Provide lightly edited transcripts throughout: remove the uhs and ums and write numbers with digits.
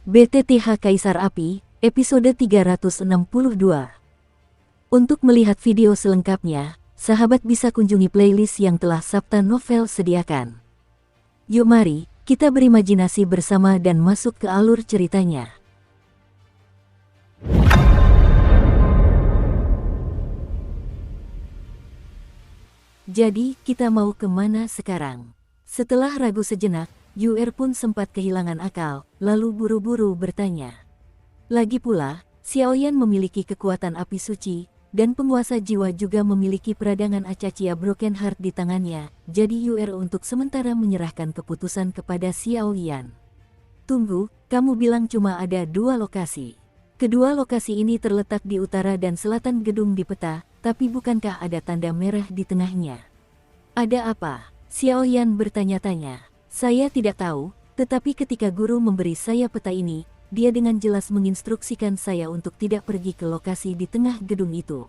BTTH Kaisar Api, episode 362. Untuk melihat video selengkapnya, sahabat bisa kunjungi playlist yang telah Sabta Novel sediakan. Yuk mari, kita berimajinasi bersama dan masuk ke alur ceritanya. Jadi, kita mau kemana sekarang? Setelah ragu sejenak, Yu'er pun sempat kehilangan akal, lalu buru-buru bertanya. Lagi pula, Xiaoyan memiliki kekuatan api suci, dan penguasa jiwa juga memiliki peradangan Acaccia Broken Heart di tangannya, jadi Yu'er untuk sementara menyerahkan keputusan kepada Xiaoyan. Tunggu, kamu bilang cuma ada dua lokasi. Kedua lokasi ini terletak di utara dan selatan gedung di peta, tapi bukankah ada tanda merah di tengahnya? Ada apa? Xiaoyan bertanya-tanya. Saya tidak tahu, tetapi ketika guru memberi saya peta ini, dia dengan jelas menginstruksikan saya untuk tidak pergi ke lokasi di tengah gedung itu.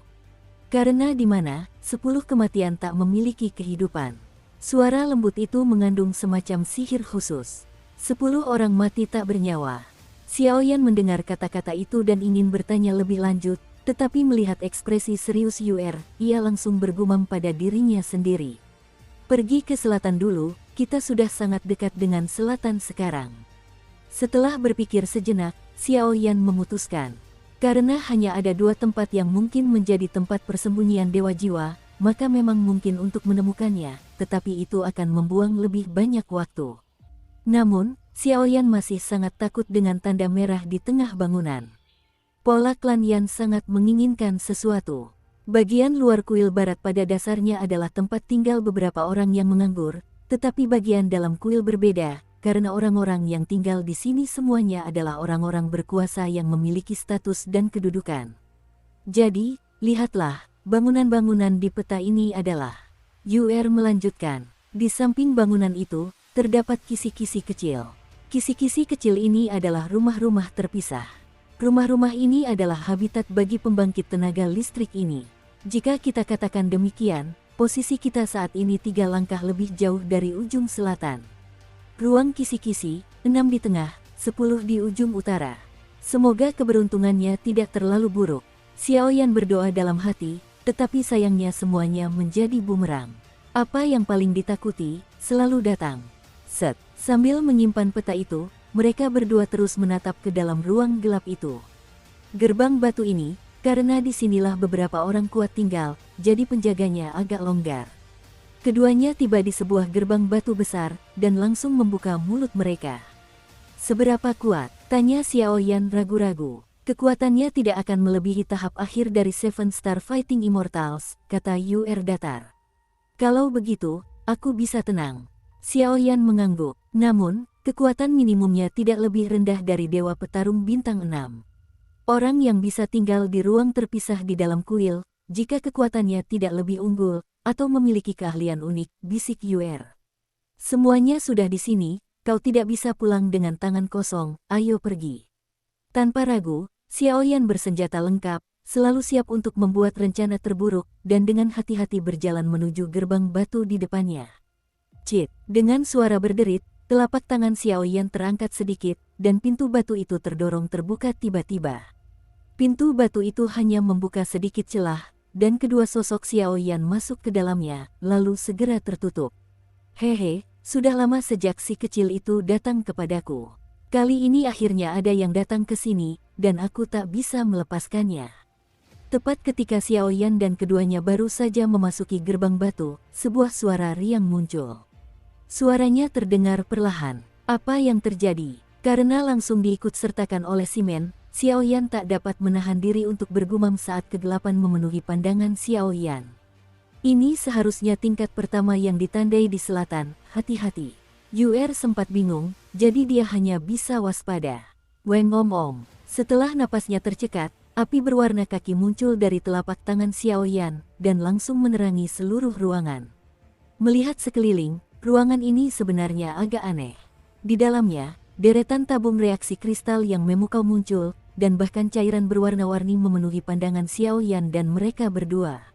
Karena di mana 10 kematian tak memiliki kehidupan. Suara lembut itu mengandung semacam sihir khusus. 10 orang mati tak bernyawa. Xiaoyan mendengar kata-kata itu dan ingin bertanya lebih lanjut, tetapi melihat ekspresi serius Yu'er, ia langsung bergumam pada dirinya sendiri. Pergi ke selatan dulu, kita sudah sangat dekat dengan selatan sekarang. Setelah berpikir sejenak, Xiaoyan memutuskan. Karena hanya ada dua tempat yang mungkin menjadi tempat persembunyian dewa jiwa, maka memang mungkin untuk menemukannya, tetapi itu akan membuang lebih banyak waktu. Namun, Xiaoyan masih sangat takut dengan tanda merah di tengah bangunan. Pola klan Yan sangat menginginkan sesuatu. Bagian luar kuil barat pada dasarnya adalah tempat tinggal beberapa orang yang menganggur, tetapi bagian dalam kuil berbeda, karena orang-orang yang tinggal di sini semuanya adalah orang-orang berkuasa yang memiliki status dan kedudukan. Jadi, lihatlah, bangunan-bangunan di peta ini adalah. Yu'er melanjutkan, di samping bangunan itu, terdapat kisi-kisi kecil. Kisi-kisi kecil ini adalah rumah-rumah terpisah. Rumah-rumah ini adalah habitat bagi pembangkit tenaga listrik ini. Jika kita katakan demikian, posisi kita saat ini 3 langkah lebih jauh dari ujung selatan. Ruang kisi-kisi, 6 di tengah, 10 di ujung utara. Semoga keberuntungannya tidak terlalu buruk. Xiaoyan berdoa dalam hati, tetapi sayangnya semuanya menjadi bumerang. Apa yang paling ditakuti, selalu datang. Set, sambil menyimpan peta itu, mereka berdua terus menatap ke dalam ruang gelap itu. Gerbang batu ini, karena disinilah beberapa orang kuat tinggal, jadi penjaganya agak longgar. Keduanya tiba di sebuah gerbang batu besar, dan langsung membuka mulut mereka. Seberapa kuat? Tanya Xiaoyan ragu-ragu. Kekuatannya tidak akan melebihi tahap akhir dari Seven Star Fighting Immortals, kata Yu'er datar. Kalau begitu, aku bisa tenang. Xiaoyan mengangguk. Namun, kekuatan minimumnya tidak lebih rendah dari Dewa Petarung Bintang 6. Orang yang bisa tinggal di ruang terpisah di dalam kuil, jika kekuatannya tidak lebih unggul, atau memiliki keahlian unik, bisik Yu'er. Semuanya sudah di sini, kau tidak bisa pulang dengan tangan kosong, ayo pergi. Tanpa ragu, Xiaoyan bersenjata lengkap, selalu siap untuk membuat rencana terburuk, dan dengan hati-hati berjalan menuju gerbang batu di depannya. Cit, dengan suara berderit, telapak tangan Xiaoyan terangkat sedikit, dan pintu batu itu terdorong terbuka tiba-tiba. Pintu batu itu hanya membuka sedikit celah, dan kedua sosok Xiaoyan masuk ke dalamnya, lalu segera tertutup. Hehe, sudah lama sejak si kecil itu datang kepadaku. Kali ini akhirnya ada yang datang ke sini, dan aku tak bisa melepaskannya. Tepat ketika Xiaoyan dan keduanya baru saja memasuki gerbang batu, sebuah suara riang muncul. Suaranya terdengar perlahan. Apa yang terjadi? Karena langsung diikut sertakan oleh Simen, Xiaoyan tak dapat menahan diri untuk bergumam saat kegelapan memenuhi pandangan Xiaoyan. Ini seharusnya tingkat pertama yang ditandai di selatan, hati-hati. Yu'er sempat bingung, jadi dia hanya bisa waspada. Weng-om-om. Setelah napasnya tercekat, api berwarna kaki muncul dari telapak tangan Xiaoyan, dan langsung menerangi seluruh ruangan. Melihat sekeliling, ruangan ini sebenarnya agak aneh. Di dalamnya, deretan tabung reaksi kristal yang memukau muncul, dan bahkan cairan berwarna-warni memenuhi pandangan Xiaoyan dan mereka berdua.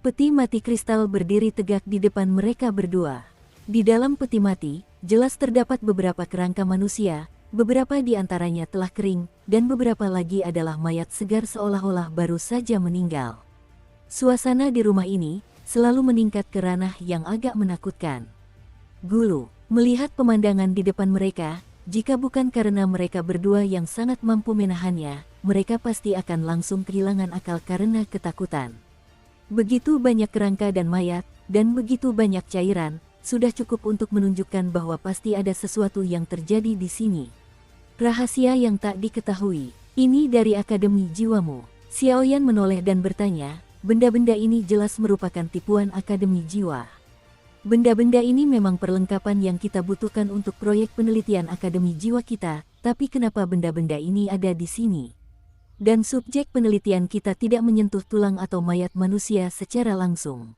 Peti mati kristal berdiri tegak di depan mereka berdua. Di dalam peti mati, jelas terdapat beberapa kerangka manusia, Beberapa di antaranya telah kering, dan beberapa lagi adalah mayat segar seolah-olah baru saja meninggal. Suasana di rumah ini selalu meningkat ke ranah yang agak menakutkan. Gulu, melihat pemandangan di depan mereka, jika bukan karena mereka berdua yang sangat mampu menahannya, mereka pasti akan langsung kehilangan akal karena ketakutan. Begitu banyak kerangka dan mayat, dan begitu banyak cairan, sudah cukup untuk menunjukkan bahwa pasti ada sesuatu yang terjadi di sini. Rahasia yang tak diketahui, ini dari Akademi Jiwamu. Xiaoyan menoleh dan bertanya, benda-benda ini jelas merupakan tipuan Akademi Jiwa. Benda-benda ini memang perlengkapan yang kita butuhkan untuk proyek penelitian Akademi Jiwa kita, tapi kenapa benda-benda ini ada di sini? Dan subjek penelitian kita tidak menyentuh tulang atau mayat manusia secara langsung.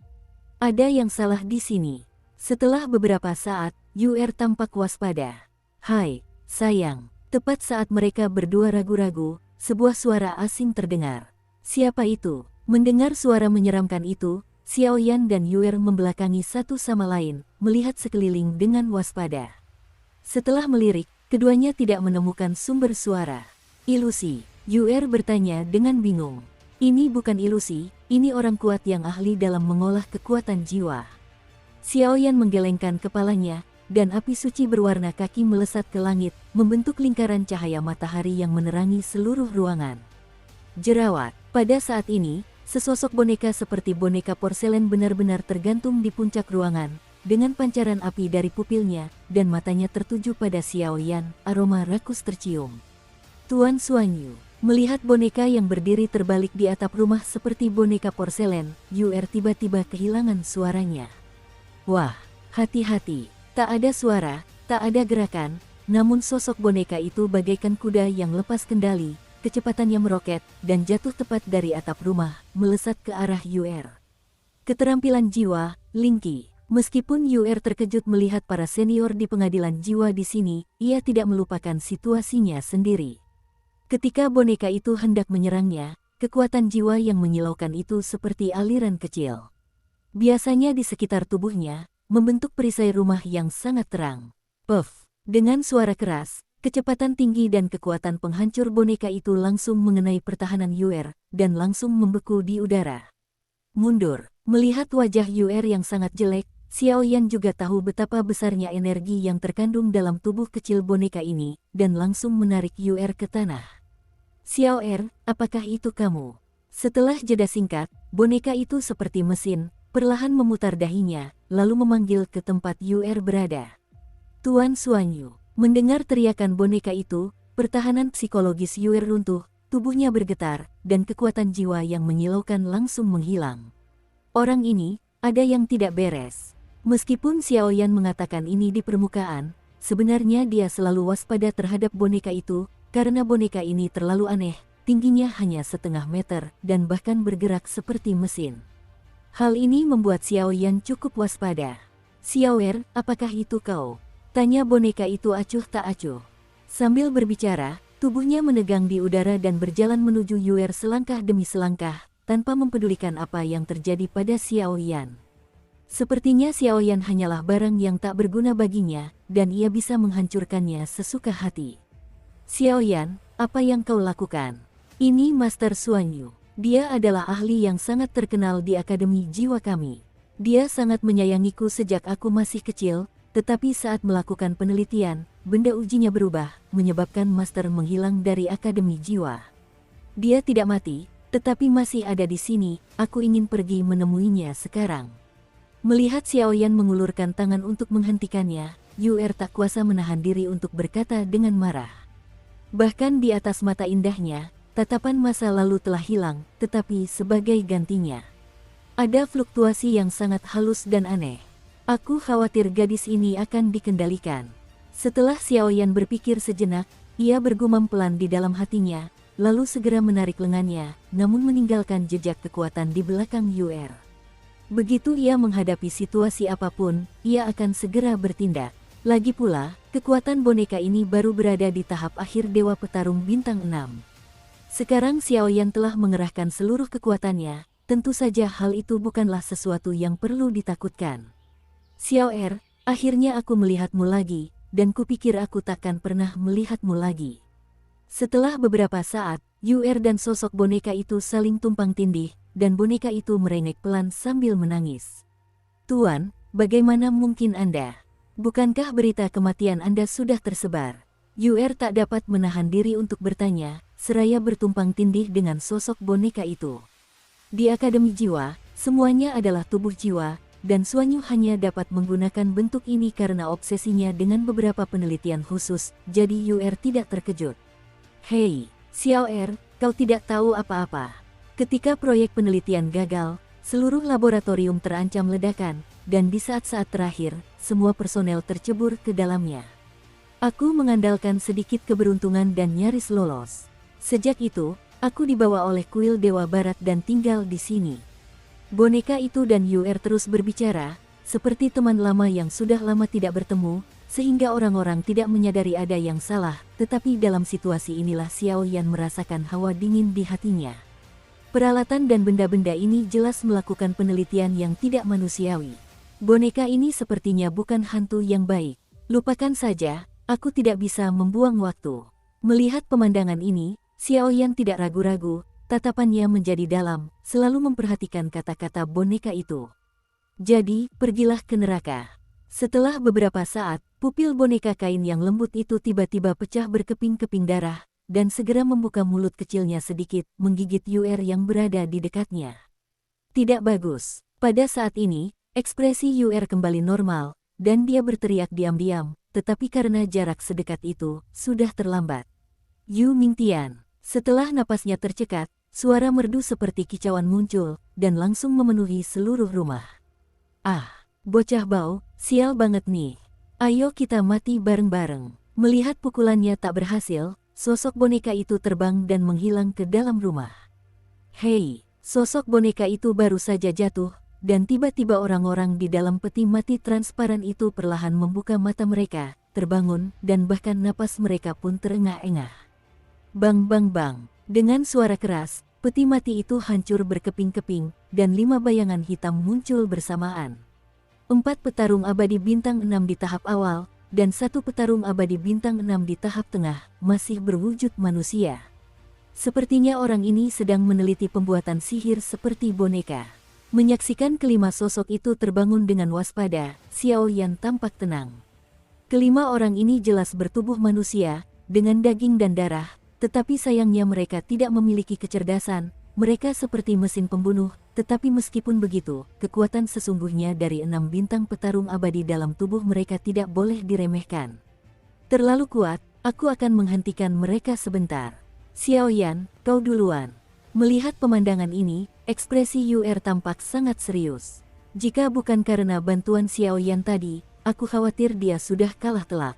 Ada yang salah di sini. Setelah beberapa saat, Yuer tampak waspada. Hai, sayang. Tepat saat mereka berdua ragu-ragu, sebuah suara asing terdengar. Siapa itu? Mendengar suara menyeramkan itu, Xiaoyan dan Yuer membelakangi satu sama lain, melihat sekeliling dengan waspada. Setelah melirik, keduanya tidak menemukan sumber suara. Ilusi. Yuer bertanya dengan bingung. Ini bukan ilusi, ini orang kuat yang ahli dalam mengolah kekuatan jiwa. Xiaoyan menggelengkan kepalanya, dan api suci berwarna kaki melesat ke langit, membentuk lingkaran cahaya matahari yang menerangi seluruh ruangan. Jerawat. Pada saat ini, sesosok boneka seperti boneka porselen benar-benar tergantung di puncak ruangan, dengan pancaran api dari pupilnya, dan matanya tertuju pada Xiaoyan, aroma rakus tercium. Tuan Xuanyu. Melihat boneka yang berdiri terbalik di atap rumah seperti boneka porselen, Yuer tiba-tiba kehilangan suaranya. Wah, hati-hati, tak ada suara, tak ada gerakan, namun sosok boneka itu bagaikan kuda yang lepas kendali, kecepatannya meroket, dan jatuh tepat dari atap rumah, melesat ke arah Yuer. Keterampilan jiwa, Lingqi. Meskipun Yuer terkejut melihat para senior di pengadilan jiwa di sini, ia tidak melupakan situasinya sendiri. Ketika boneka itu hendak menyerangnya, kekuatan jiwa yang menyilaukan itu seperti aliran kecil. Biasanya di sekitar tubuhnya, membentuk perisai rumah yang sangat terang. Puff! Dengan suara keras, kecepatan tinggi dan kekuatan penghancur boneka itu langsung mengenai pertahanan Yuer, dan langsung membeku di udara. Mundur! Melihat wajah Yuer yang sangat jelek, Xiaoyan juga tahu betapa besarnya energi yang terkandung dalam tubuh kecil boneka ini, dan langsung menarik Yuer ke tanah. Xiaoer, apakah itu kamu? Setelah jeda singkat, boneka itu seperti mesin, perlahan memutar dahinya, lalu memanggil ke tempat Yuer berada. Tuan Xuanyu. Mendengar teriakan boneka itu, pertahanan psikologis Yuer runtuh, tubuhnya bergetar, dan kekuatan jiwa yang menyilaukan langsung menghilang. Orang ini, ada yang tidak beres. Meskipun Xiaoyan mengatakan ini di permukaan, sebenarnya dia selalu waspada terhadap boneka itu, karena boneka ini terlalu aneh, tingginya hanya setengah meter, dan bahkan bergerak seperti mesin. Hal ini membuat Xiaoyan cukup waspada. Xiaoer, apakah itu kau? Tanya boneka itu acuh tak acuh. Sambil berbicara, tubuhnya menegang di udara dan berjalan menuju Yuer selangkah demi selangkah, tanpa mempedulikan apa yang terjadi pada Xiaoyan. Sepertinya Xiaoyan hanyalah barang yang tak berguna baginya, dan ia bisa menghancurkannya sesuka hati. Xiaoyan, apa yang kau lakukan? Ini Master Xuanyu. Dia adalah ahli yang sangat terkenal di Akademi Jiwa kami. Dia sangat menyayangiku sejak aku masih kecil, tetapi saat melakukan penelitian, benda ujinya berubah, menyebabkan Master menghilang dari Akademi Jiwa. Dia tidak mati, tetapi masih ada di sini, aku ingin pergi menemuinya sekarang. Melihat Xiaoyan mengulurkan tangan untuk menghentikannya, Yuer tak kuasa menahan diri untuk berkata dengan marah. Bahkan di atas mata indahnya, tatapan masa lalu telah hilang, tetapi sebagai gantinya, ada fluktuasi yang sangat halus dan aneh. Aku khawatir gadis ini akan dikendalikan. Setelah Xiaoyan berpikir sejenak, ia bergumam pelan di dalam hatinya, lalu segera menarik lengannya, namun meninggalkan jejak kekuatan di belakang Yuer. Begitu ia menghadapi situasi apapun, ia akan segera bertindak. Lagi pula, kekuatan boneka ini baru berada di tahap akhir Dewa Petarung Bintang 6. Sekarang Xiaoyan telah mengerahkan seluruh kekuatannya, tentu saja hal itu bukanlah sesuatu yang perlu ditakutkan. Xiaoer, akhirnya aku melihatmu lagi, dan kupikir aku takkan pernah melihatmu lagi. Setelah beberapa saat, Yuer dan sosok boneka itu saling tumpang tindih, dan boneka itu merengek pelan sambil menangis. Tuan, bagaimana mungkin Anda? Bukankah berita kematian Anda sudah tersebar? Yuer tak dapat menahan diri untuk bertanya, seraya bertumpang tindih dengan sosok boneka itu. Di Akademi Jiwa, semuanya adalah tubuh jiwa, dan Suanyu hanya dapat menggunakan bentuk ini karena obsesinya dengan beberapa penelitian khusus, jadi Yuer tidak terkejut. Hei, Xiao Er, kau tidak tahu apa-apa. Ketika proyek penelitian gagal, seluruh laboratorium terancam ledakan, dan di saat-saat terakhir, semua personel tercebur ke dalamnya. Aku mengandalkan sedikit keberuntungan dan nyaris lolos. Sejak itu, aku dibawa oleh kuil Dewa Barat dan tinggal di sini. Boneka itu dan Yuer terus berbicara, seperti teman lama yang sudah lama tidak bertemu, sehingga orang-orang tidak menyadari ada yang salah, tetapi dalam situasi inilah Xiao Yan merasakan hawa dingin di hatinya. Peralatan dan benda-benda ini jelas melakukan penelitian yang tidak manusiawi. Boneka ini sepertinya bukan hantu yang baik. Lupakan saja, aku tidak bisa membuang waktu. Melihat pemandangan ini, Xiao Yan tidak ragu-ragu, tatapannya menjadi dalam, selalu memperhatikan kata-kata boneka itu. Jadi, pergilah ke neraka. Setelah beberapa saat, pupil boneka kain yang lembut itu tiba-tiba pecah berkeping-keping darah, dan segera membuka mulut kecilnya sedikit, menggigit Yuer yang berada di dekatnya. Tidak bagus. Pada saat ini, ekspresi Yuer kembali normal, dan dia berteriak diam-diam, tetapi karena jarak sedekat itu, sudah terlambat. Yu Mingtian. Setelah napasnya tercekat, suara merdu seperti kicauan muncul, dan langsung memenuhi seluruh rumah. Ah, bocah bau, sial banget nih. Ayo kita mati bareng-bareng. Melihat pukulannya tak berhasil, sosok boneka itu terbang dan menghilang ke dalam rumah. Hei, sosok boneka itu baru saja jatuh, dan tiba-tiba orang-orang di dalam peti mati transparan itu perlahan membuka mata mereka, terbangun, dan bahkan napas mereka pun terengah-engah. Bang bang bang. Dengan suara keras, peti mati itu hancur berkeping-keping, dan 5 bayangan hitam muncul bersamaan. 4 petarung abadi bintang 6 di tahap awal, dan 1 petarung abadi bintang 6 di tahap tengah, masih berwujud manusia. Sepertinya orang ini sedang meneliti pembuatan sihir seperti boneka. Menyaksikan kelima sosok itu terbangun dengan waspada, Xiao Yan tampak tenang. Kelima orang ini jelas bertubuh manusia, dengan daging dan darah, tetapi sayangnya mereka tidak memiliki kecerdasan, mereka seperti mesin pembunuh, tetapi meskipun begitu, kekuatan sesungguhnya dari 6 bintang petarung abadi dalam tubuh mereka tidak boleh diremehkan. Terlalu kuat, aku akan menghentikan mereka sebentar. Xiao Yan, kau duluan. Melihat pemandangan ini, ekspresi Yuer tampak sangat serius. Jika bukan karena bantuan Xiao Yan tadi, aku khawatir dia sudah kalah telak.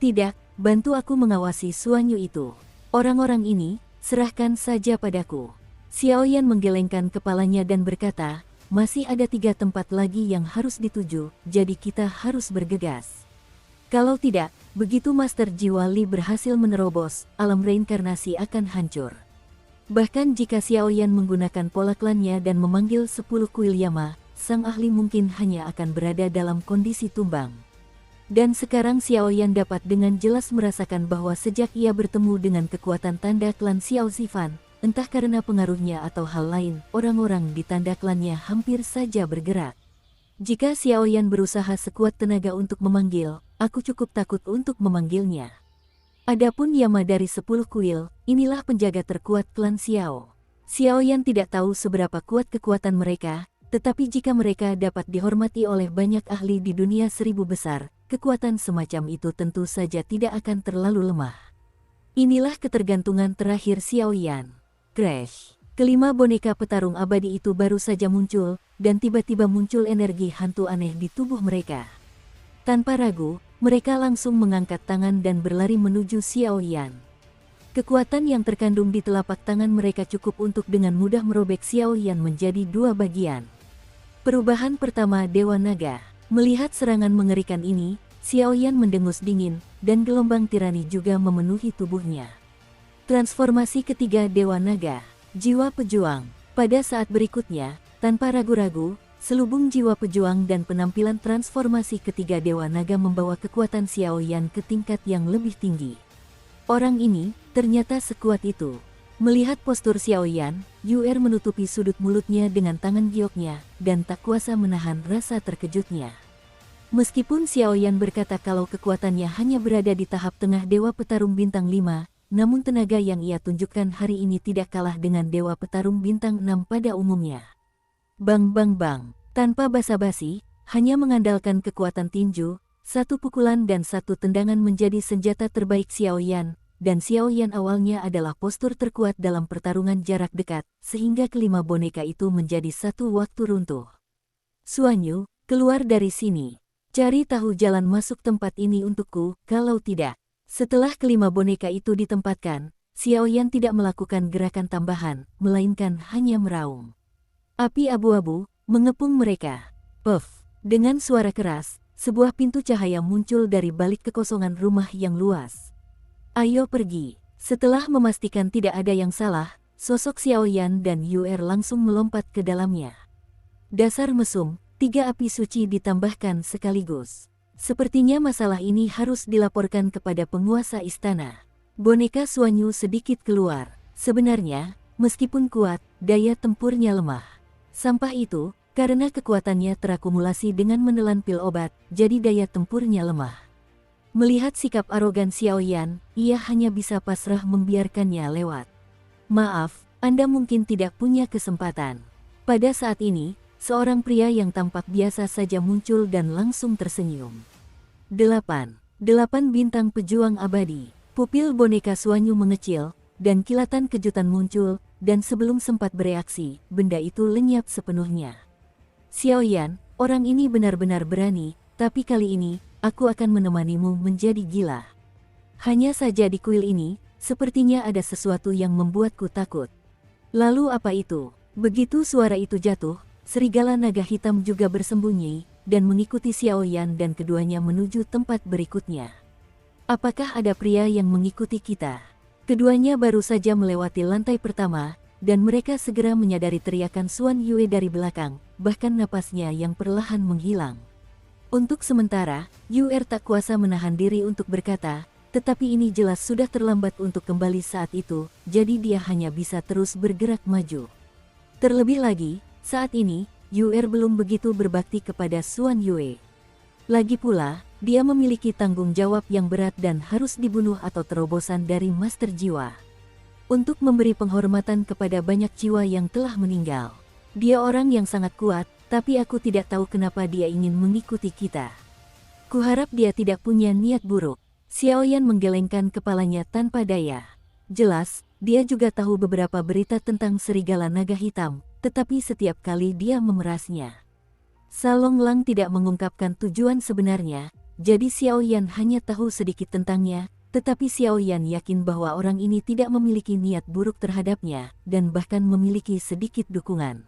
Tidak, bantu aku mengawasi Suanyu itu. Orang-orang ini, serahkan saja padaku. Xiao Yan menggelengkan kepalanya dan berkata, masih ada 3 tempat lagi yang harus dituju, jadi kita harus bergegas. Kalau tidak, begitu Master Jiwa Li berhasil menerobos, alam reinkarnasi akan hancur. Bahkan jika Xiao Yan menggunakan pola klannya dan memanggil 10 kuil Yama, sang ahli mungkin hanya akan berada dalam kondisi tumbang. Dan sekarang Xiao Yan dapat dengan jelas merasakan bahwa sejak ia bertemu dengan kekuatan tanda klan Xiao Zifan, entah karena pengaruhnya atau hal lain, orang-orang di tanda klannya hampir saja bergerak. Jika Xiao Yan berusaha sekuat tenaga untuk memanggil, aku cukup takut untuk memanggilnya. Adapun Yama dari 10 kuil, inilah penjaga terkuat klan Xiao. Xiao Yan tidak tahu seberapa kuat kekuatan mereka, tetapi jika mereka dapat dihormati oleh banyak ahli di dunia 1000 besar, kekuatan semacam itu tentu saja tidak akan terlalu lemah. Inilah ketergantungan terakhir Xiao Yan. Crash. Kelima boneka petarung abadi itu baru saja muncul, dan tiba-tiba muncul energi hantu aneh di tubuh mereka. Tanpa ragu, mereka langsung mengangkat tangan dan berlari menuju Xiao Yan. Kekuatan yang terkandung di telapak tangan mereka cukup untuk dengan mudah merobek Xiao Yan menjadi 2 bagian. Perubahan pertama Dewa Naga. Melihat serangan mengerikan ini, Xiao Yan mendengus dingin, dan gelombang tirani juga memenuhi tubuhnya. Transformasi ketiga Dewa Naga. Jiwa Pejuang. Pada saat berikutnya, tanpa ragu-ragu, selubung jiwa pejuang dan penampilan transformasi ketiga Dewa Naga membawa kekuatan Xiao Yan ke tingkat yang lebih tinggi. Orang ini ternyata sekuat itu. Melihat postur Xiao Yan, Yu'er menutupi sudut mulutnya dengan tangan gioknya dan tak kuasa menahan rasa terkejutnya. Meskipun Xiao Yan berkata kalau kekuatannya hanya berada di tahap tengah Dewa Petarung Bintang 5, namun tenaga yang ia tunjukkan hari ini tidak kalah dengan Dewa Petarung Bintang 6 pada umumnya. Bang bang bang, tanpa basa-basi, hanya mengandalkan kekuatan tinju, satu pukulan dan satu tendangan menjadi senjata terbaik Xiao Yan, dan Xiao Yan awalnya adalah postur terkuat dalam pertarungan jarak dekat, sehingga kelima boneka itu menjadi satu waktu runtuh. Suanyu, keluar dari sini. Cari tahu jalan masuk tempat ini untukku, kalau tidak. Setelah kelima boneka itu ditempatkan, Xiao Yan tidak melakukan gerakan tambahan, melainkan hanya meraung. Api abu-abu mengepung mereka. Puff! Dengan suara keras, sebuah pintu cahaya muncul dari balik kekosongan rumah yang luas. Ayo pergi. Setelah memastikan tidak ada yang salah, sosok Xiao Yan dan Yu'er langsung melompat ke dalamnya. Dasar mesum, 3 api suci ditambahkan sekaligus. Sepertinya masalah ini harus dilaporkan kepada penguasa istana. Boneka Suanyu sedikit keluar. Sebenarnya, meskipun kuat, daya tempurnya lemah. Sampah itu, karena kekuatannya terakumulasi dengan menelan pil obat, jadi daya tempurnya lemah. Melihat sikap arogan Xiao Yan, ia hanya bisa pasrah membiarkannya lewat. Maaf, Anda mungkin tidak punya kesempatan. Pada saat ini, seorang pria yang tampak biasa saja muncul dan langsung tersenyum. 8 bintang pejuang abadi. Pupil boneka Suanyu mengecil, dan kilatan kejutan muncul, dan sebelum sempat bereaksi, benda itu lenyap sepenuhnya. Xiao Yan, orang ini benar-benar berani, tapi kali ini, aku akan menemanimu menjadi gila. Hanya saja di kuil ini, sepertinya ada sesuatu yang membuatku takut. Lalu apa itu? Begitu suara itu jatuh, serigala naga hitam juga bersembunyi, dan mengikuti Xiao Yan dan keduanya menuju tempat berikutnya. Apakah ada pria yang mengikuti kita? Keduanya baru saja melewati lantai pertama, dan mereka segera menyadari teriakan Suan Yue dari belakang, bahkan napasnya yang perlahan menghilang. Untuk sementara, Yu'er tak kuasa menahan diri untuk berkata, tetapi ini jelas sudah terlambat untuk kembali saat itu, jadi dia hanya bisa terus bergerak maju. Terlebih lagi, saat ini, Yu'er belum begitu berbakti kepada Suan Yue. Lagi pula, dia memiliki tanggung jawab yang berat dan harus dibunuh atau terobosan dari Master Jiwa. Untuk memberi penghormatan kepada banyak jiwa yang telah meninggal. Dia orang yang sangat kuat, tapi aku tidak tahu kenapa dia ingin mengikuti kita. Kuharap dia tidak punya niat buruk. Xiao Yan menggelengkan kepalanya tanpa daya. Jelas, dia juga tahu beberapa berita tentang serigala naga hitam, tetapi setiap kali dia memerasnya. Salong Lang tidak mengungkapkan tujuan sebenarnya, jadi Xiao Yan hanya tahu sedikit tentangnya, tetapi Xiao Yan yakin bahwa orang ini tidak memiliki niat buruk terhadapnya, dan bahkan memiliki sedikit dukungan.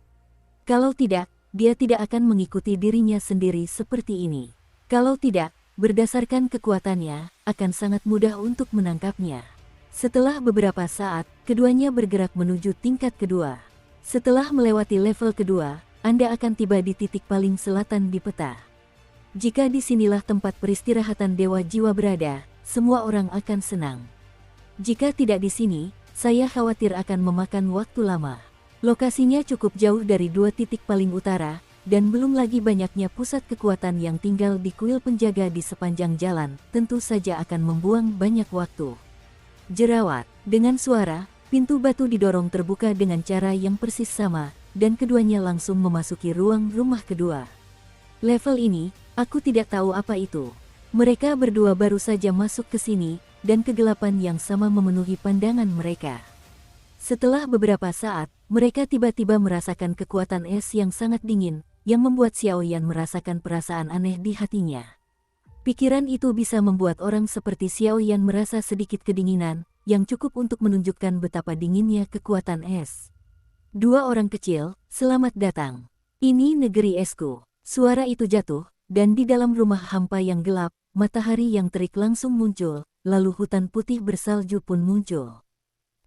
Kalau tidak, dia tidak akan mengikuti dirinya sendiri seperti ini. Kalau tidak, berdasarkan kekuatannya, akan sangat mudah untuk menangkapnya. Setelah beberapa saat, keduanya bergerak menuju tingkat kedua. Setelah melewati level kedua, Anda akan tiba di titik paling selatan di peta. Jika disinilah tempat peristirahatan Dewa Jiwa berada, semua orang akan senang. Jika tidak di sini, saya khawatir akan memakan waktu lama. Lokasinya cukup jauh dari 2 titik paling utara, dan belum lagi banyaknya pusat kekuatan yang tinggal di kuil penjaga di sepanjang jalan, tentu saja akan membuang banyak waktu. Jerawat, dengan suara, pintu batu didorong terbuka dengan cara yang persis sama, dan keduanya langsung memasuki ruang rumah kedua. Level ini, aku tidak tahu apa itu. Mereka berdua baru saja masuk ke sini, dan kegelapan yang sama memenuhi pandangan mereka. Setelah beberapa saat, mereka tiba-tiba merasakan kekuatan es yang sangat dingin, yang membuat Xiao Yan merasakan perasaan aneh di hatinya. Pikiran itu bisa membuat orang seperti Xiao Yan merasa sedikit kedinginan, yang cukup untuk menunjukkan betapa dinginnya kekuatan es. 2 orang kecil, selamat datang. Ini negeri esku. Suara itu jatuh, dan di dalam rumah hampa yang gelap, matahari yang terik langsung muncul, lalu hutan putih bersalju pun muncul.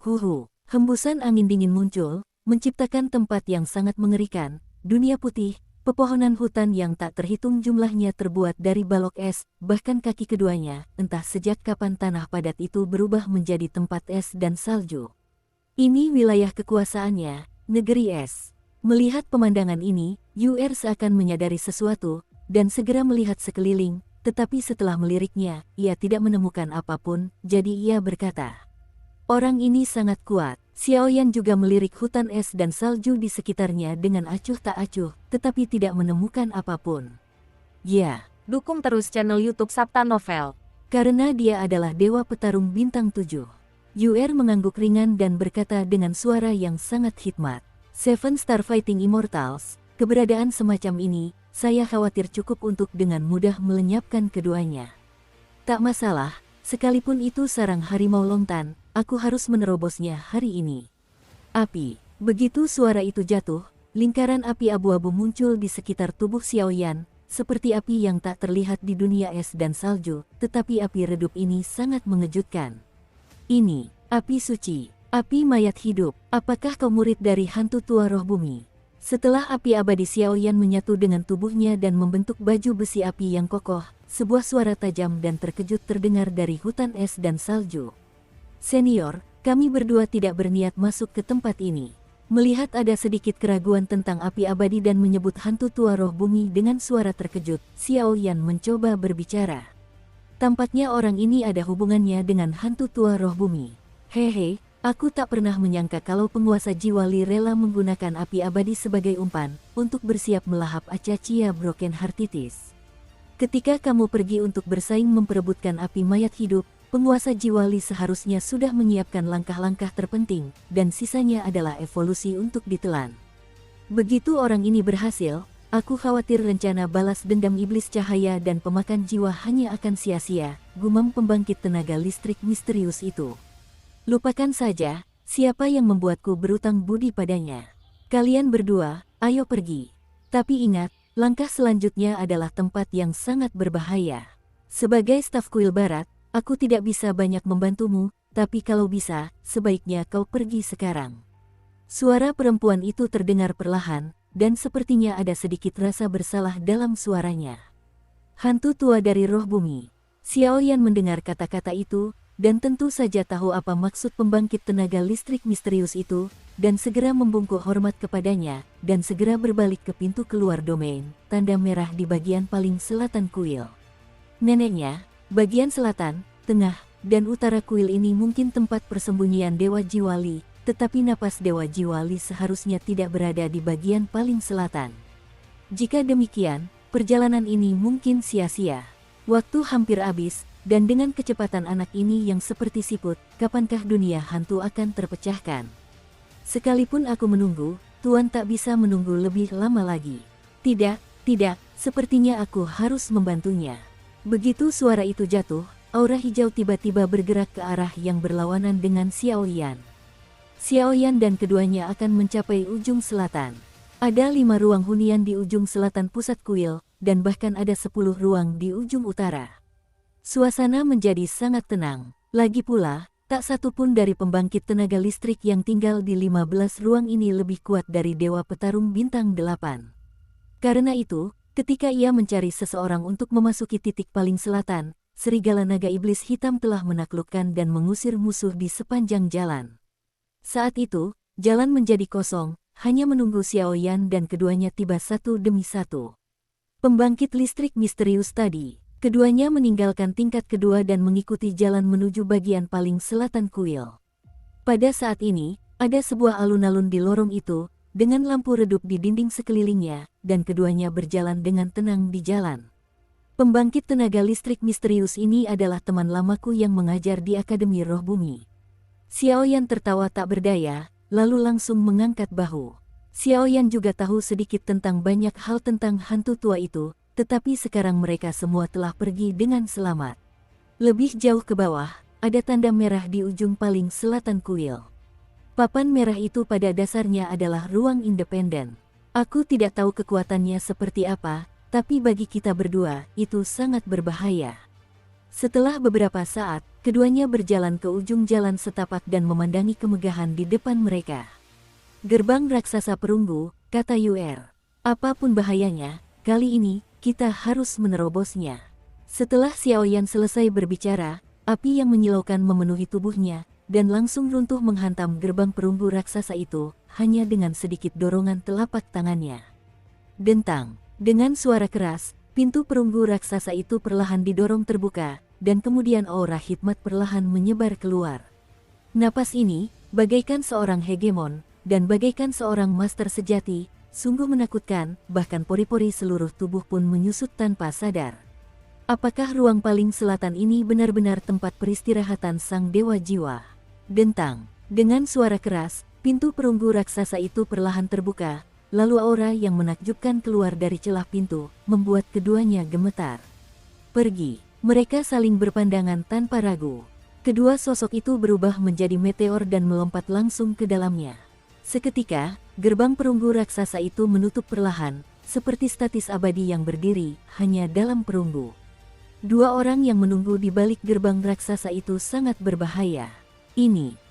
Huhu, hembusan angin dingin muncul, menciptakan tempat yang sangat mengerikan. Dunia putih, Pepohonan hutan yang tak terhitung jumlahnya terbuat dari balok es, bahkan kaki keduanya, entah sejak kapan tanah padat itu berubah menjadi tempat es dan salju. Ini wilayah kekuasaannya, negeri es. Melihat pemandangan ini, UR seakan menyadari sesuatu, dan segera melihat sekeliling, tetapi setelah meliriknya, ia tidak menemukan apapun, jadi ia berkata, "Orang ini sangat kuat." Xiaoyan juga melirik hutan es dan salju di sekitarnya dengan acuh tak acuh, tetapi tidak menemukan apapun. Ya, Dukung terus channel YouTube Sabta Novel. karena dia adalah dewa petarung bintang 7. UR mengangguk ringan dan berkata dengan suara yang sangat hikmat, "Seven Star Fighting Immortals, keberadaan semacam ini, saya khawatir cukup untuk dengan mudah melenyapkan keduanya. Tak masalah, sekalipun itu sarang harimau lontan, aku harus menerobosnya hari ini." Api. Begitu suara itu jatuh, lingkaran api abu-abu muncul di sekitar tubuh Xiaoyan, seperti api yang tak terlihat di dunia es dan salju, tetapi api redup ini sangat mengejutkan. Ini, api suci, api mayat hidup, apakah kau murid dari hantu tua roh bumi? Setelah api abadi Xiaoyan menyatu dengan tubuhnya dan membentuk baju besi api yang kokoh, sebuah suara tajam dan terkejut terdengar dari hutan es dan salju. "Senior, kami berdua tidak berniat masuk ke tempat ini." Melihat ada sedikit keraguan tentang api abadi dan menyebut hantu tua roh bumi dengan suara terkejut, Xiaoyan mencoba berbicara. Tampaknya orang ini ada hubungannya dengan hantu tua roh bumi. "Hehe, aku tak pernah menyangka kalau penguasa Jiwali rela menggunakan api abadi sebagai umpan, untuk bersiap melahap Acaccia Broken Heartitis. Ketika kamu pergi untuk bersaing memperebutkan api mayat hidup, penguasa Jiwali seharusnya sudah menyiapkan langkah-langkah terpenting, dan sisanya adalah evolusi untuk ditelan. Begitu orang ini berhasil, aku khawatir rencana balas dendam iblis cahaya dan pemakan jiwa hanya akan sia-sia," gumam pembangkit tenaga listrik misterius itu. "Lupakan saja, siapa yang membuatku berutang budi padanya. Kalian berdua, ayo pergi. Tapi ingat, langkah selanjutnya adalah tempat yang sangat berbahaya. Sebagai staf kuil barat, aku tidak bisa banyak membantumu, tapi kalau bisa, sebaiknya kau pergi sekarang." Suara perempuan itu terdengar perlahan, dan sepertinya ada sedikit rasa bersalah dalam suaranya. "Hantu tua dari roh bumi." Xiaoyan mendengar kata-kata itu, dan tentu saja tahu apa maksud pembangkit tenaga listrik misterius itu, dan segera membungkuk hormat kepadanya, dan segera berbalik ke pintu keluar domain, tanda merah di bagian paling selatan kuil. Neneknya, bagian selatan, tengah, dan utara kuil ini mungkin tempat persembunyian Dewa Jiwali, tetapi napas Dewa Jiwali seharusnya tidak berada di bagian paling selatan. Jika demikian, perjalanan ini mungkin sia-sia. Waktu hampir habis, dan dengan kecepatan anak ini yang seperti siput, kapankah dunia hantu akan terpecahkan? Sekalipun aku menunggu, Tuan tak bisa menunggu lebih lama lagi. Tidak, sepertinya aku harus membantunya." Begitu suara itu jatuh, aura hijau tiba-tiba bergerak ke arah yang berlawanan dengan Xiaoyan. Xiaoyan dan keduanya akan mencapai ujung selatan. Ada 5 ruang hunian di ujung selatan pusat kuil, dan bahkan ada 10 ruang di ujung utara. Suasana menjadi sangat tenang. Lagi pula, tak satu pun dari pembangkit tenaga listrik yang tinggal di 15 ruang ini lebih kuat dari Dewa Petarung Bintang 8. Karena itu, ketika ia mencari seseorang untuk memasuki titik paling selatan, serigala naga iblis hitam telah menaklukkan dan mengusir musuh di sepanjang jalan. Saat itu, jalan menjadi kosong, hanya menunggu Xiaoyan dan keduanya tiba satu demi satu. Pembangkit listrik misterius tadi, keduanya meninggalkan tingkat kedua dan mengikuti jalan menuju bagian paling selatan kuil. Pada saat ini, ada sebuah alun-alun di lorong itu, dengan lampu redup di dinding sekelilingnya, dan keduanya berjalan dengan tenang di jalan. Pembangkit tenaga listrik misterius ini adalah teman lamaku yang mengajar di Akademi Roh Bumi. Xiaoyan tertawa tak berdaya, lalu langsung mengangkat bahu. Xiaoyan juga tahu sedikit tentang banyak hal tentang hantu tua itu, tetapi sekarang mereka semua telah pergi dengan selamat. Lebih jauh ke bawah, ada tanda merah di ujung paling selatan kuil. Papan merah itu pada dasarnya adalah ruang independen. Aku tidak tahu kekuatannya seperti apa, tapi bagi kita berdua, itu sangat berbahaya. Setelah beberapa saat, keduanya berjalan ke ujung jalan setapak dan memandangi kemegahan di depan mereka. "Gerbang raksasa perunggu," kata UR. Apapun bahayanya, kali ini kita harus menerobosnya. Setelah Xiaoyan selesai berbicara, api yang menyilaukan memenuhi tubuhnya, dan langsung runtuh menghantam gerbang perunggu raksasa itu, hanya dengan sedikit dorongan telapak tangannya. Dentang, dengan suara keras, pintu perunggu raksasa itu perlahan didorong terbuka, dan kemudian aura hikmat perlahan menyebar keluar. Napas ini, bagaikan seorang hegemon, dan bagaikan seorang master sejati, sungguh menakutkan, bahkan pori-pori seluruh tubuh pun menyusut tanpa sadar. Apakah ruang paling selatan ini benar-benar tempat peristirahatan sang dewa jiwa? Dentang, dengan suara keras, pintu perunggu raksasa itu perlahan terbuka, lalu aura yang menakjubkan keluar dari celah pintu, membuat keduanya gemetar. Pergi, mereka saling berpandangan tanpa ragu. Kedua sosok itu berubah menjadi meteor dan melompat langsung ke dalamnya. Seketika, gerbang perunggu raksasa itu menutup perlahan, seperti statis abadi yang berdiri hanya dalam perunggu. Dua orang yang menunggu di balik gerbang raksasa itu sangat berbahaya.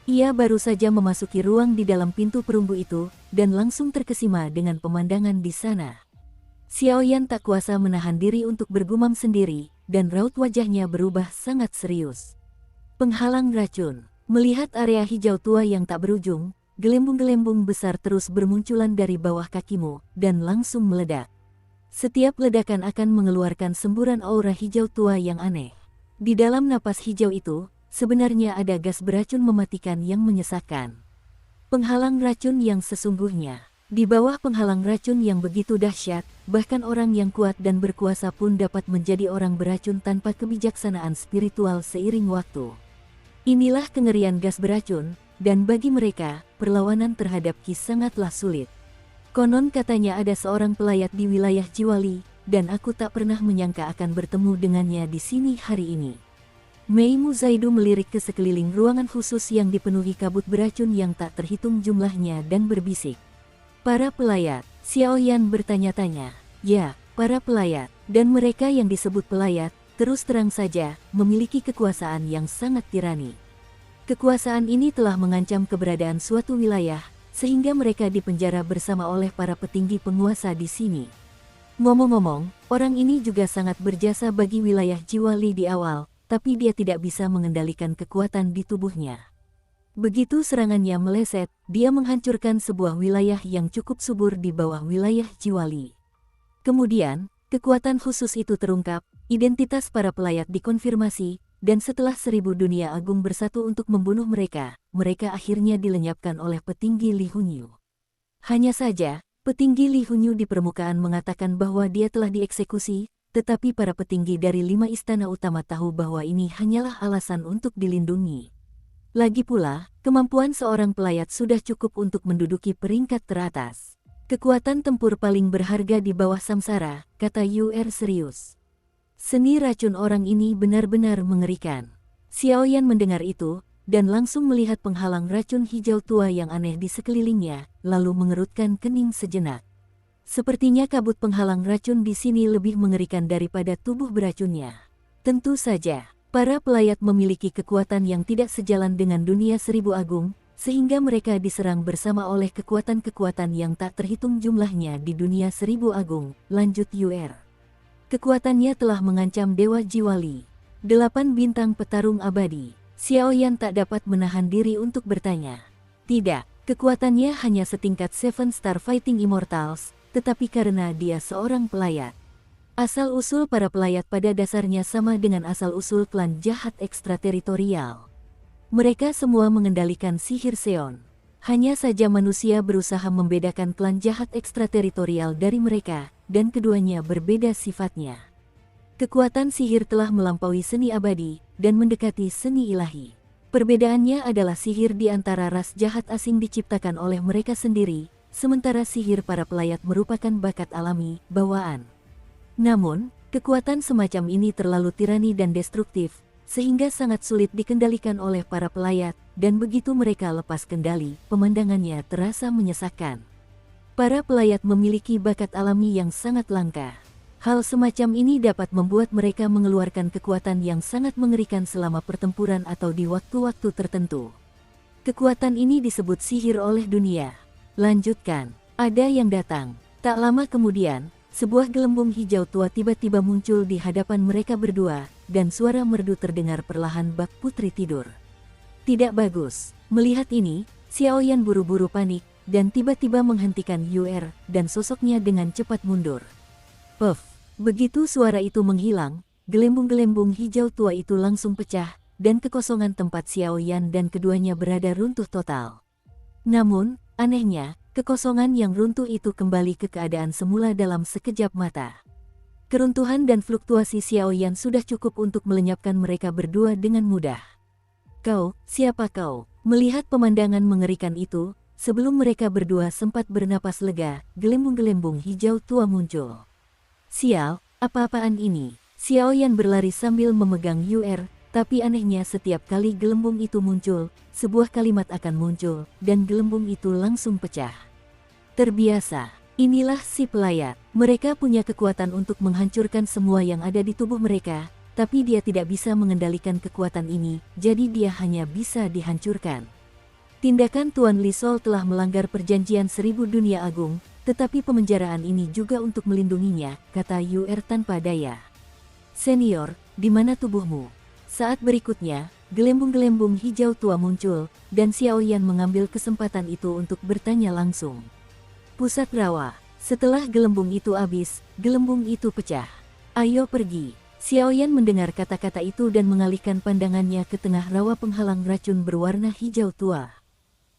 Ia baru saja memasuki ruang di dalam pintu perunggu itu, dan langsung terkesima dengan pemandangan di sana. Xiaoyan tak kuasa menahan diri untuk bergumam sendiri, dan raut wajahnya berubah sangat serius. Penghalang racun. Melihat area hijau tua yang tak berujung, gelembung-gelembung besar terus bermunculan dari bawah kakimu, dan langsung meledak. Setiap ledakan akan mengeluarkan semburan aura hijau tua yang aneh. Di dalam napas hijau itu, sebenarnya ada gas beracun mematikan yang menyesakkan. Penghalang racun yang sesungguhnya. Di bawah penghalang racun yang begitu dahsyat, bahkan orang yang kuat dan berkuasa pun dapat menjadi orang beracun tanpa kebijaksanaan spiritual seiring waktu. Inilah kengerian gas beracun, dan bagi mereka, perlawanan terhadap Qi sangatlah sulit. Konon katanya ada seorang pelayat di wilayah Jiwali, dan aku tak pernah menyangka akan bertemu dengannya di sini hari ini. Mei Muzaidu melirik ke sekeliling ruangan khusus yang dipenuhi kabut beracun yang tak terhitung jumlahnya dan berbisik. Para pelayat, Xiaoyan bertanya-tanya. Ya, para pelayat, dan mereka yang disebut pelayat, terus terang saja, memiliki kekuasaan yang sangat tirani. Kekuasaan ini telah mengancam keberadaan suatu wilayah, sehingga mereka dipenjara bersama oleh para petinggi penguasa di sini. Ngomong-ngomong, orang ini juga sangat berjasa bagi wilayah Jiwali di awal, tapi dia tidak bisa mengendalikan kekuatan di tubuhnya. Begitu serangannya meleset, dia menghancurkan sebuah wilayah yang cukup subur di bawah wilayah Jiwali. Kemudian, kekuatan khusus itu terungkap, identitas para pelayat dikonfirmasi, dan setelah 1000 dunia agung bersatu untuk membunuh mereka, mereka akhirnya dilenyapkan oleh petinggi Li Hunyu. Hanya saja, petinggi Li Hunyu di permukaan mengatakan bahwa dia telah dieksekusi, tetapi para petinggi dari 5 istana utama tahu bahwa ini hanyalah alasan untuk dilindungi. Lagi pula, kemampuan seorang pelayat sudah cukup untuk menduduki peringkat teratas. Kekuatan tempur paling berharga di bawah samsara, kata Yuer serius. Seni racun orang ini benar-benar mengerikan. Xiaoyan mendengar itu, dan langsung melihat penghalang racun hijau tua yang aneh di sekelilingnya, lalu mengerutkan kening sejenak. Sepertinya kabut penghalang racun di sini lebih mengerikan daripada tubuh beracunnya. Tentu saja, para pelayat memiliki kekuatan yang tidak sejalan dengan dunia 1000 agung, sehingga mereka diserang bersama oleh kekuatan-kekuatan yang tak terhitung jumlahnya di dunia 1000 agung, lanjut Yuer. Kekuatannya telah mengancam Dewa Jiwali. 8 bintang petarung abadi. Xiaoyan tak dapat menahan diri untuk bertanya. Tidak, kekuatannya hanya setingkat 7 Star Fighting Immortals, tetapi karena dia seorang pelayat. Asal-usul para pelayat pada dasarnya sama dengan asal-usul klan jahat ekstrateritorial. Mereka semua mengendalikan sihir Seon. Hanya saja manusia berusaha membedakan klan jahat ekstrateritorial dari mereka, dan keduanya berbeda sifatnya. Kekuatan sihir telah melampaui seni abadi, dan mendekati seni ilahi. Perbedaannya adalah sihir di antara ras jahat asing diciptakan oleh mereka sendiri, sementara sihir para pelayat merupakan bakat alami, bawaan. Namun, kekuatan semacam ini terlalu tirani dan destruktif, sehingga sangat sulit dikendalikan oleh para pelayat, dan begitu mereka lepas kendali, pemandangannya terasa menyesakkan. Para pelayat memiliki bakat alami yang sangat langka. Hal semacam ini dapat membuat mereka mengeluarkan kekuatan yang sangat mengerikan selama pertempuran atau di waktu-waktu tertentu. Kekuatan ini disebut sihir oleh dunia. Lanjutkan, ada yang datang. Tak lama kemudian, sebuah gelembung hijau tua tiba-tiba muncul di hadapan mereka berdua, dan suara merdu terdengar perlahan bak putri tidur. Tidak bagus. Melihat ini, Xiaoyan buru-buru panik, dan tiba-tiba menghentikan Yuer, dan sosoknya dengan cepat mundur. Puff! Begitu suara itu menghilang, gelembung-gelembung hijau tua itu langsung pecah, dan kekosongan tempat Xiaoyan dan keduanya berada runtuh total. Namun, anehnya, kekosongan yang runtuh itu kembali ke keadaan semula dalam sekejap mata. Keruntuhan dan fluktuasi Xiaoyan sudah cukup untuk melenyapkan mereka berdua dengan mudah. Kau, siapa kau? Melihat pemandangan mengerikan itu, sebelum mereka berdua sempat bernapas lega, gelembung-gelembung hijau tua muncul. Sial, apa-apaan ini? Xiaoyan berlari sambil memegang Yuer, tapi anehnya setiap kali gelembung itu muncul, sebuah kalimat akan muncul, dan gelembung itu langsung pecah. Terbiasa, inilah si pelayat. Mereka punya kekuatan untuk menghancurkan semua yang ada di tubuh mereka, tapi dia tidak bisa mengendalikan kekuatan ini, jadi dia hanya bisa dihancurkan. Tindakan Tuan Li Sol telah melanggar perjanjian 1000 dunia agung, tetapi pemenjaraan ini juga untuk melindunginya, kata Yuer tanpa daya. Senior, di mana tubuhmu? Saat berikutnya, gelembung-gelembung hijau tua muncul, dan Xiaoyan mengambil kesempatan itu untuk bertanya langsung. Pusat rawa. Setelah gelembung itu habis, gelembung itu pecah. Ayo pergi. Xiaoyan mendengar kata-kata itu dan mengalihkan pandangannya ke tengah rawa penghalang racun berwarna hijau tua.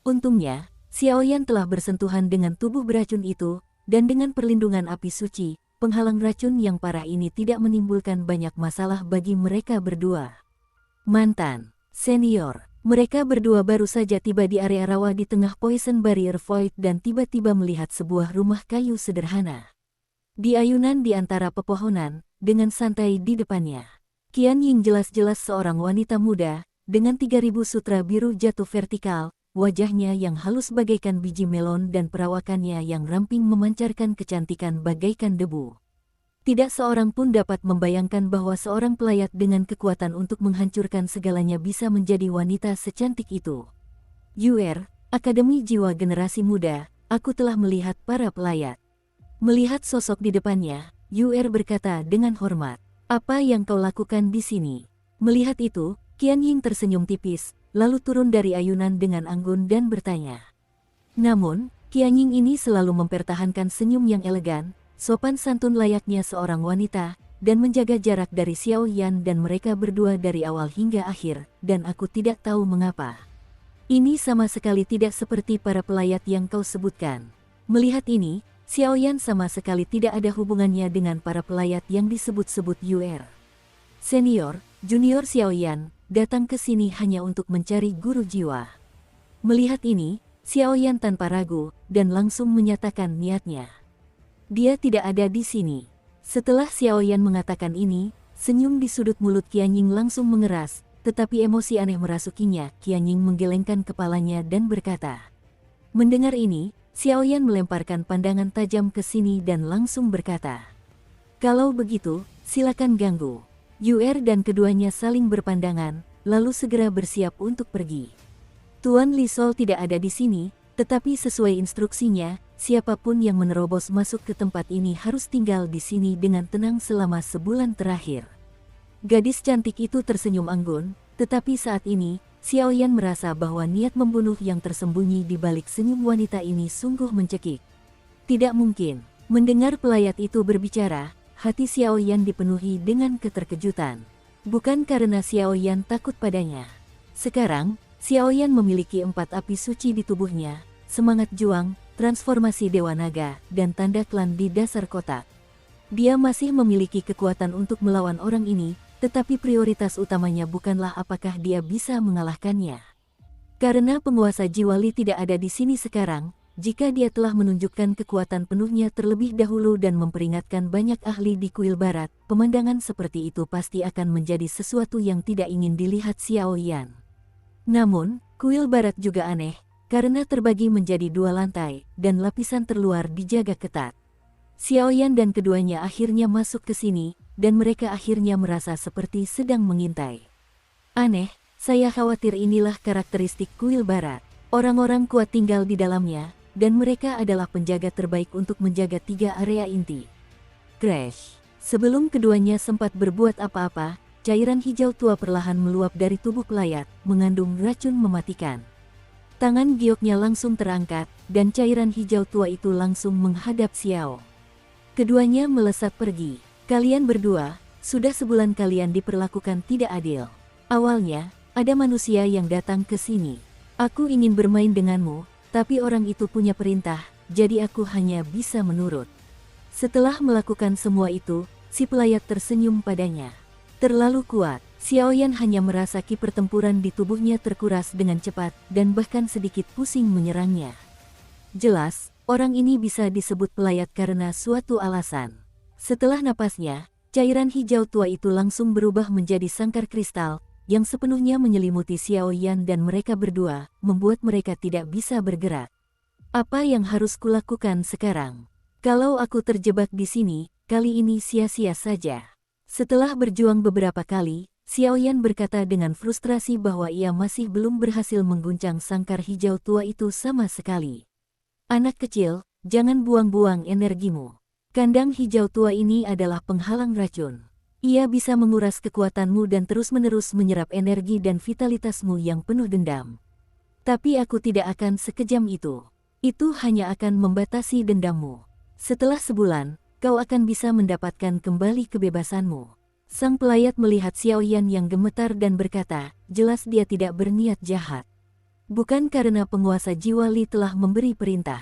Untungnya, Xiaoyan telah bersentuhan dengan tubuh beracun itu, dan dengan perlindungan api suci, penghalang racun yang parah ini tidak menimbulkan banyak masalah bagi mereka berdua. Mantan, senior, mereka berdua baru saja tiba di area rawa di tengah Poison Barrier Void dan tiba-tiba melihat sebuah rumah kayu sederhana. Di ayunan di antara pepohonan, dengan santai di depannya, Qian Ying jelas-jelas seorang wanita muda, dengan 3000 sutra biru jatuh vertikal, wajahnya yang halus bagaikan biji melon dan perawakannya yang ramping memancarkan kecantikan bagaikan debu. Tidak seorang pun dapat membayangkan bahwa seorang pelayat dengan kekuatan untuk menghancurkan segalanya bisa menjadi wanita secantik itu. Yuer, Akademi Jiwa Generasi Muda, aku telah melihat para pelayat. Melihat sosok di depannya, Yuer berkata dengan hormat, apa yang kau lakukan di sini? Melihat itu, Qian Ying tersenyum tipis, lalu turun dari ayunan dengan anggun dan bertanya. Namun, Qian Ying ini selalu mempertahankan senyum yang elegan, sopan santun layaknya seorang wanita, dan menjaga jarak dari Xiaoyan dan mereka berdua dari awal hingga akhir, dan aku tidak tahu mengapa. Ini sama sekali tidak seperti para pelayat yang kau sebutkan. Melihat ini, Xiaoyan sama sekali tidak ada hubungannya dengan para pelayat yang disebut-sebut Yuer. Senior, Junior Xiaoyan, datang ke sini hanya untuk mencari guru jiwa. Melihat ini, Xiaoyan tanpa ragu, dan langsung menyatakan niatnya. Dia tidak ada di sini. Setelah Xiaoyan mengatakan ini, senyum di sudut mulut Qian Ying langsung mengeras, tetapi emosi aneh merasukinya. Qian Ying menggelengkan kepalanya dan berkata. Mendengar ini, Xiaoyan melemparkan pandangan tajam ke sini dan langsung berkata. Kalau begitu, silakan ganggu. Yuer dan keduanya saling berpandangan, lalu segera bersiap untuk pergi. Tuan Li Sol tidak ada di sini, tetapi sesuai instruksinya, siapapun yang menerobos masuk ke tempat ini harus tinggal di sini dengan tenang selama sebulan terakhir. Gadis cantik itu tersenyum anggun, tetapi saat ini, Xiaoyan merasa bahwa niat membunuh yang tersembunyi di balik senyum wanita ini sungguh mencekik. Tidak mungkin. Mendengar pelayat itu berbicara, hati Xiaoyan dipenuhi dengan keterkejutan. Bukan karena Xiaoyan takut padanya. Sekarang, Xiaoyan memiliki 4 api suci di tubuhnya, semangat juang, transformasi Dewa Naga, dan tanda klan di dasar kotak. Dia masih memiliki kekuatan untuk melawan orang ini, tetapi prioritas utamanya bukanlah apakah dia bisa mengalahkannya. Karena penguasa jiwa Li tidak ada di sini sekarang, jika dia telah menunjukkan kekuatan penuhnya terlebih dahulu dan memperingatkan banyak ahli di kuil barat, pemandangan seperti itu pasti akan menjadi sesuatu yang tidak ingin dilihat Xiaoyan. Namun, kuil barat juga aneh, karena terbagi menjadi 2 lantai, dan lapisan terluar dijaga ketat. Xiaoyan dan keduanya akhirnya masuk ke sini, dan mereka akhirnya merasa seperti sedang mengintai. Aneh, saya khawatir inilah karakteristik kuil barat. Orang-orang kuat tinggal di dalamnya, dan mereka adalah penjaga terbaik untuk menjaga 3 area inti. Crash. Sebelum keduanya sempat berbuat apa-apa, cairan hijau tua perlahan meluap dari tubuh pelayat, mengandung racun mematikan. Tangan gioknya langsung terangkat, dan cairan hijau tua itu langsung menghadap Xiao. Keduanya melesat pergi. Kalian berdua, sudah sebulan kalian diperlakukan tidak adil. Awalnya, ada manusia yang datang ke sini. Aku ingin bermain denganmu, tapi orang itu punya perintah, jadi aku hanya bisa menurut. Setelah melakukan semua itu, si pelayat tersenyum padanya. Terlalu kuat, Xiaoyan hanya merasa ki pertempuran di tubuhnya terkuras dengan cepat dan bahkan sedikit pusing menyerangnya. Jelas, orang ini bisa disebut pelayat karena suatu alasan. Setelah napasnya, cairan hijau tua itu langsung berubah menjadi sangkar kristal, yang sepenuhnya menyelimuti Xiaoyan dan mereka berdua, membuat mereka tidak bisa bergerak. Apa yang harus kulakukan sekarang? Kalau aku terjebak di sini, kali ini sia-sia saja. Setelah berjuang beberapa kali, Xiaoyan berkata dengan frustrasi bahwa ia masih belum berhasil mengguncang sangkar hijau tua itu sama sekali. Anak kecil, jangan buang-buang energimu. Kandang hijau tua ini adalah penghalang racun. Ia bisa menguras kekuatanmu dan terus-menerus menyerap energi dan vitalitasmu yang penuh dendam. Tapi aku tidak akan sekejam itu. Itu hanya akan membatasi dendammu. Setelah sebulan, kau akan bisa mendapatkan kembali kebebasanmu. Sang pelayat melihat Xiaoyan yang gemetar dan berkata, jelas dia tidak berniat jahat. Bukan karena penguasa jiwa Li telah memberi perintah.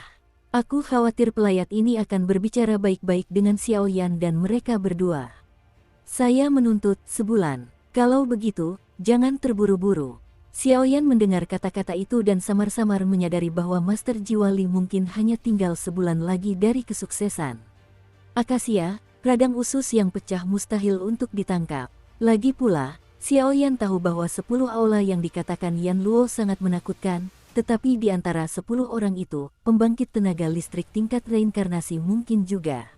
Aku khawatir pelayat ini akan berbicara baik-baik dengan Xiaoyan dan mereka berdua. Saya menuntut sebulan. Kalau begitu, jangan terburu-buru. Xiaoyan mendengar kata-kata itu dan samar-samar menyadari bahwa Master Jiwa Li mungkin hanya tinggal sebulan lagi dari kesuksesan. Akasia, radang usus yang pecah mustahil untuk ditangkap. Lagi pula, Xiaoyan tahu bahwa 10 aula yang dikatakan Yan Luo sangat menakutkan, tetapi di antara 10 orang itu, pembangkit tenaga listrik tingkat reinkarnasi mungkin juga.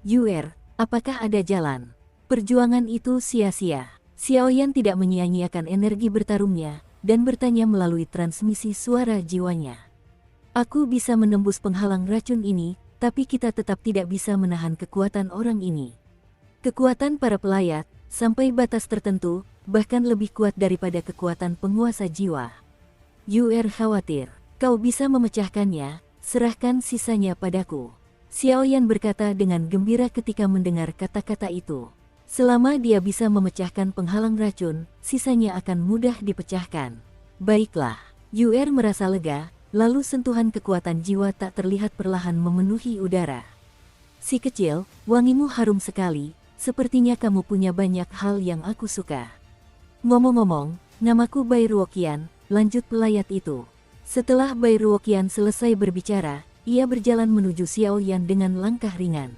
Yuer, apakah ada jalan? Perjuangan itu sia-sia. Xiaoyan tidak menyia-nyiakan energi bertarungnya, dan bertanya melalui transmisi suara jiwanya. Aku bisa menembus penghalang racun ini, tapi kita tetap tidak bisa menahan kekuatan orang ini. Kekuatan para pelayat, sampai batas tertentu, bahkan lebih kuat daripada kekuatan penguasa jiwa. Yuer khawatir, kau bisa memecahkannya, serahkan sisanya padaku. Xiaoyan berkata dengan gembira ketika mendengar kata-kata itu. Selama dia bisa memecahkan penghalang racun, sisanya akan mudah dipecahkan. Baiklah, Yuer merasa lega, lalu sentuhan kekuatan jiwa tak terlihat perlahan memenuhi udara. Si kecil, wangimu harum sekali, sepertinya kamu punya banyak hal yang aku suka. Ngomong-ngomong, namaku Bai Ruoqian, lanjut pelayat itu. Setelah Bai Ruoqian selesai berbicara, ia berjalan menuju Xiaoyan dengan langkah ringan.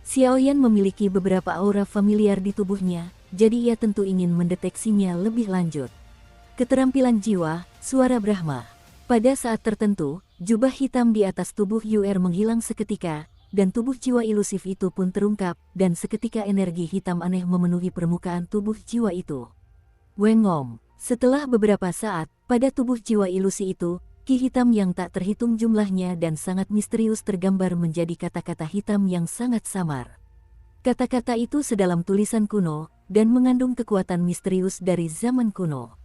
Xiaoyan memiliki beberapa aura familiar di tubuhnya, jadi ia tentu ingin mendeteksinya lebih lanjut. Keterampilan jiwa, suara Brahma. Pada saat tertentu, jubah hitam di atas tubuh Yuer menghilang seketika, dan tubuh jiwa ilusif itu pun terungkap, dan seketika energi hitam aneh memenuhi permukaan tubuh jiwa itu. Wengom. Setelah beberapa saat, pada tubuh jiwa ilusi itu, ki hitam yang tak terhitung jumlahnya dan sangat misterius tergambar menjadi kata-kata hitam yang sangat samar. Kata-kata itu sedalam tulisan kuno, dan mengandung kekuatan misterius dari zaman kuno.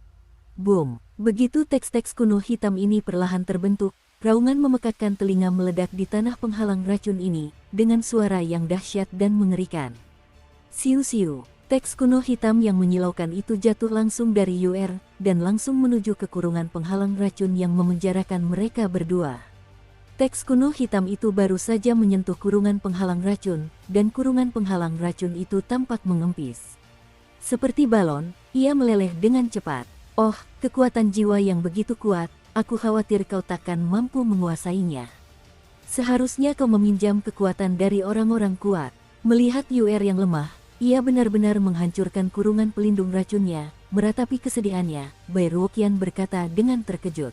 Boom! Begitu teks-teks kuno hitam ini perlahan terbentuk, raungan memekakkan telinga meledak di tanah penghalang racun ini, dengan suara yang dahsyat dan mengerikan. Siu-siu! Teks kuno hitam yang menyilaukan itu jatuh langsung dari Yuer, dan langsung menuju ke kurungan penghalang racun yang memenjarakan mereka berdua. Teks kuno hitam itu baru saja menyentuh kurungan penghalang racun, dan kurungan penghalang racun itu tampak mengempis. Seperti balon, ia meleleh dengan cepat. Oh, kekuatan jiwa yang begitu kuat, aku khawatir kau takkan mampu menguasainya. Seharusnya kau meminjam kekuatan dari orang-orang kuat. Melihat Yuer yang lemah, ia benar-benar menghancurkan kurungan pelindung racunnya. Meratapi kesedihannya, Bai Ruoqian berkata dengan terkejut.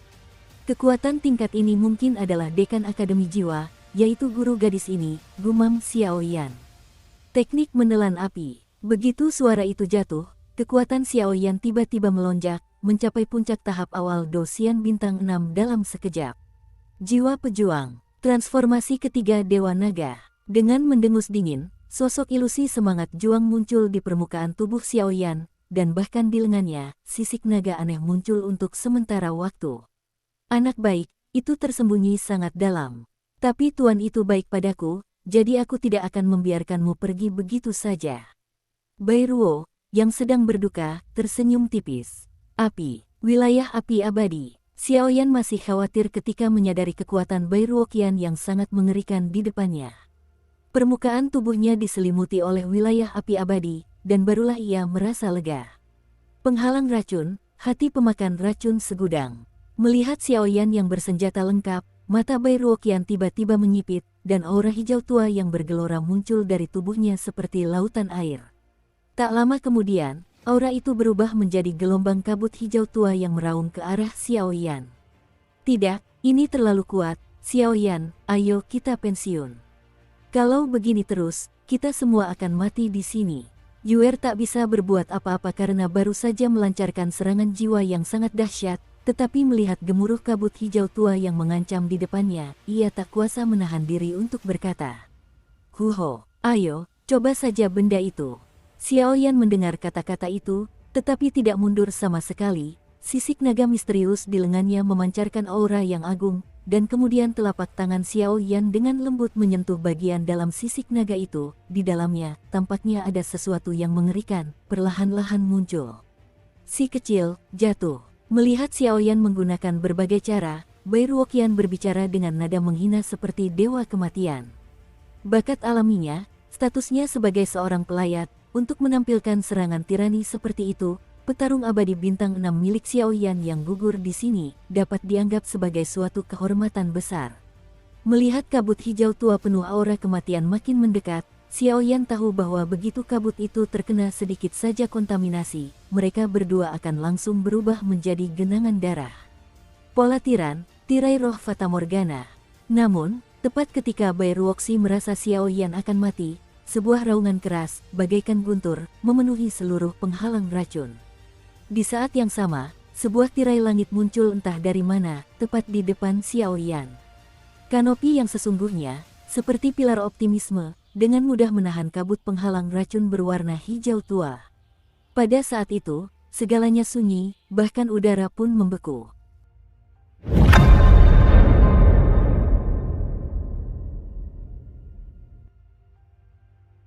Kekuatan tingkat ini mungkin adalah dekan Akademi Jiwa, yaitu guru gadis ini, gumam Xiaoyan. Teknik menelan api. Begitu suara itu jatuh, kekuatan Xiaoyan tiba-tiba melonjak, mencapai puncak tahap awal dosian bintang 6 dalam sekejap. Jiwa pejuang. Transformasi ketiga Dewa Naga. Dengan mendengus dingin, sosok ilusi semangat juang muncul di permukaan tubuh Xiaoyan, dan bahkan di lengannya, sisik naga aneh muncul untuk sementara waktu. Anak baik, itu tersembunyi sangat dalam. Tapi Tuan itu baik padaku, jadi aku tidak akan membiarkanmu pergi begitu saja. Bairuo, yang sedang berduka, tersenyum tipis. Api, wilayah api abadi. Xiaoyan masih khawatir ketika menyadari kekuatan Bairuo Qian yang sangat mengerikan di depannya. Permukaan tubuhnya diselimuti oleh wilayah api abadi, dan barulah ia merasa lega. Penghalang racun, hati pemakan racun segudang. Melihat Xiaoyan yang bersenjata lengkap, mata Bairuo Qian tiba-tiba menyipit, dan aura hijau tua yang bergelora muncul dari tubuhnya seperti lautan air. Tak lama kemudian, aura itu berubah menjadi gelombang kabut hijau tua yang meraung ke arah Xiaoyan. Tidak, ini terlalu kuat, Xiaoyan, ayo kita pensiun. Kalau begini terus, kita semua akan mati di sini. Yuer tak bisa berbuat apa-apa karena baru saja melancarkan serangan jiwa yang sangat dahsyat, tetapi melihat gemuruh kabut hijau tua yang mengancam di depannya, ia tak kuasa menahan diri untuk berkata, "Huho, ayo, coba saja benda itu." Xiaoyan mendengar kata-kata itu, tetapi tidak mundur sama sekali. Sisik naga misterius di lengannya memancarkan aura yang agung, dan kemudian telapak tangan Xiaoyan dengan lembut menyentuh bagian dalam sisik naga itu. Di dalamnya, tampaknya ada sesuatu yang mengerikan, perlahan-lahan muncul. Si kecil, jatuh. Melihat Xiaoyan menggunakan berbagai cara, Bairuo Qian berbicara dengan nada menghina seperti dewa kematian. Bakat alaminya, statusnya sebagai seorang pelayat, untuk menampilkan serangan tirani seperti itu, petarung abadi bintang 6 milik Xiaoyan yang gugur di sini, dapat dianggap sebagai suatu kehormatan besar. Melihat kabut hijau tua penuh aura kematian makin mendekat, Xiaoyan tahu bahwa begitu kabut itu terkena sedikit saja kontaminasi, mereka berdua akan langsung berubah menjadi genangan darah. Pola tiran, tirai roh Fata Morgana. Namun, tepat ketika Bairuoxi merasa Xiaoyan akan mati, sebuah raungan keras, bagaikan guntur, memenuhi seluruh penghalang racun. Di saat yang sama, sebuah tirai langit muncul entah dari mana, tepat di depan Xiaoyan. Kanopi yang sesungguhnya, seperti pilar optimisme, dengan mudah menahan kabut penghalang racun berwarna hijau tua. Pada saat itu, segalanya sunyi, bahkan udara pun membeku.